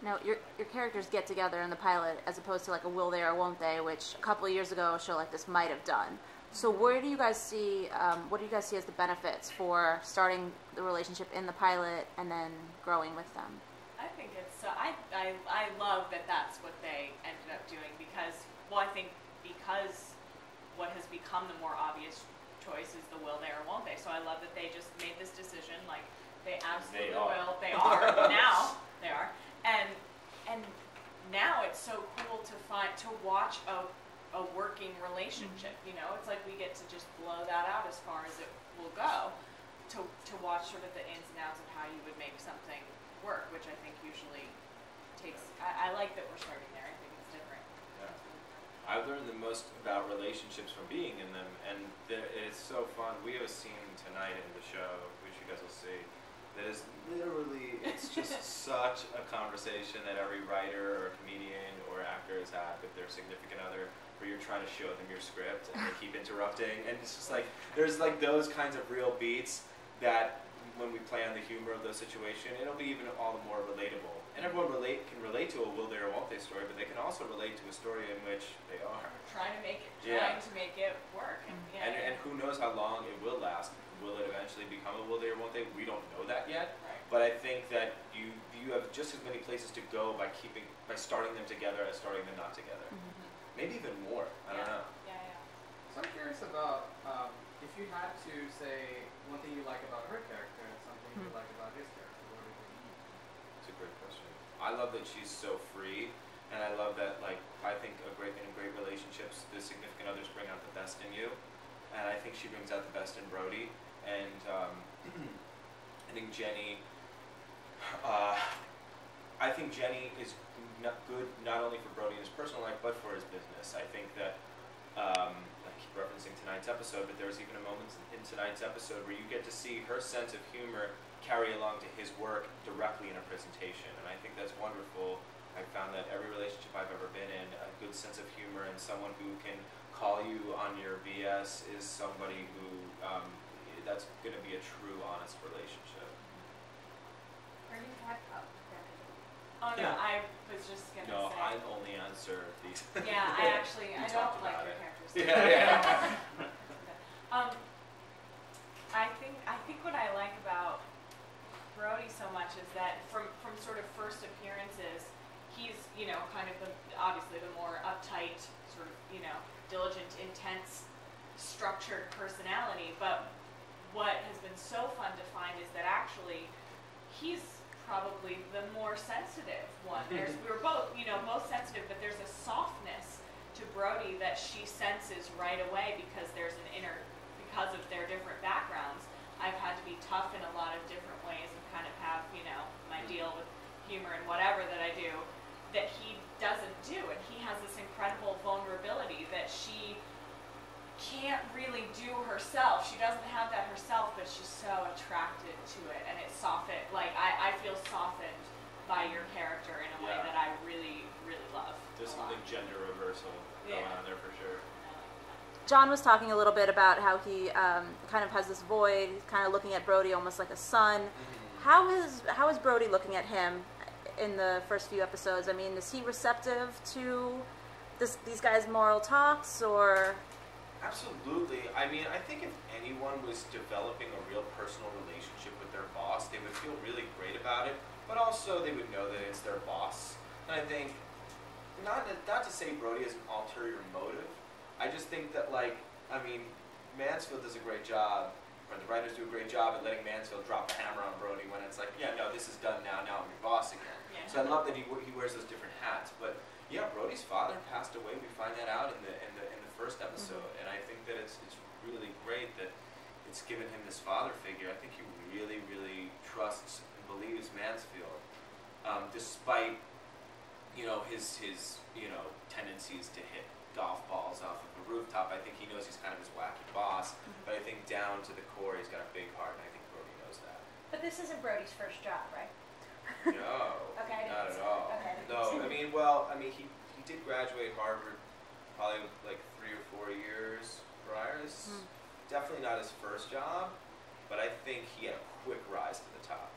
Now, your characters get together in the pilot as opposed to like a will they or won't they, which a couple of years ago a show like this might have done. So where do you guys see, what do you guys see as the benefits for starting the relationship in the pilot and then growing with them? I think it's, I love that that's what they ended up doing because, well, I think because what has become the more obvious choice is the will they or won't they. So I love that they just made this decision, like they absolutely will. They are. Now they are. And now it's so cool to watch a working relationship, you know. It's like we get to just blow that out as far as it will go, to watch sort of the ins and outs of how you would make something work, which I think usually takes, I like that we're starting there. I think it's different. Yeah. I've learned the most about relationships from being in them, and it's so fun. We have a scene tonight in the show, which you guys will see, that is literally, it's just such a conversation that every writer or comedian or actor has had with their significant other, where you're trying to show them your script and they keep interrupting, and it's just like, there's like those kinds of real beats that when we play on the humor of the situation, it'll be even all the more relatable. And everyone can relate to a will they or won't they story, but they can also relate to a story in which they are trying to make it work. And who knows how long it will last. Will it eventually become a will they or won't they? We don't know that yet. Right. But I think that you have just as many places to go by starting them together as starting them not together. Mm-hmm. Maybe even more. I don't know. Yeah. So I'm curious about if you had to say one thing you like about her character and something you like about his character, what would it be? It's a great question. I love that she's so free, and I love that, like, I think in great relationships, the significant others bring out the best in you, and I think she brings out the best in Brody, and I think Jenny is good not only for Brody in his personal life, but for his business. I think that, I keep referencing tonight's episode, but there's even a moment in tonight's episode where you get to see her sense of humor carry along to his work directly in a presentation, and I think that's wonderful. I found that every relationship I've ever been in, a good sense of humor and someone who can call you on your BS is somebody who, that's going to be a true, honest relationship. Are you talking about? Oh no, I was just gonna say. No, I only answer these. Yeah, I don't like your characters. Yeah. I think what I like about Brody so much is that from sort of first appearances, he's, you know, kind of obviously the more uptight, sort of, you know, diligent, intense, structured personality. But what has been so fun to find is that actually he's probably the more sensitive one. We were both, you know, most sensitive, but there's a softness to Brody that she senses right away because because of their different backgrounds. I've had to be tough in a lot of different ways and kind of have, you know, my deal with humor and whatever that I do that he doesn't do. And he has this incredible vulnerability that she can't really do herself. She doesn't have that herself, but she's so attracted to it, and it's softened. Like, I feel softened by your character in a way that I really, really love. There's some gender reversal going on there for sure. John was talking a little bit about how he kind of has this void, kind of looking at Brody almost like a son. How is Brody looking at him in the first few episodes? I mean, is he receptive to these guys' moral talks, or? Absolutely. I mean, I think if anyone was developing a real personal relationship with their boss, they would feel really great about it, but also they would know that it's their boss. And I think, not to say Brody has an ulterior motive, I just think that, like, I mean, Mansfield does a great job, or the writers do a great job at letting Mansfield drop the hammer on Brody when it's like, yeah, no, this is done now, now I'm your boss again. Yeah. So I love that he wears those different hats, but yeah, Brody's father passed away. We find that out in the first episode, and I think that it's really great that it's given him this father figure. I think he really, really trusts and believes Mansfield, despite, you know, his you know, tendencies to hit golf balls off of a rooftop. I think he knows he's kind of his wacky boss, but I think down to the core he's got a big heart, and I think Brody knows that. But this isn't Brody's first job, right? No, okay, not at all. Okay, no, I mean, he did graduate Harvard probably like 3 or 4 years prior. Definitely not his first job, but I think he had a quick rise to the top.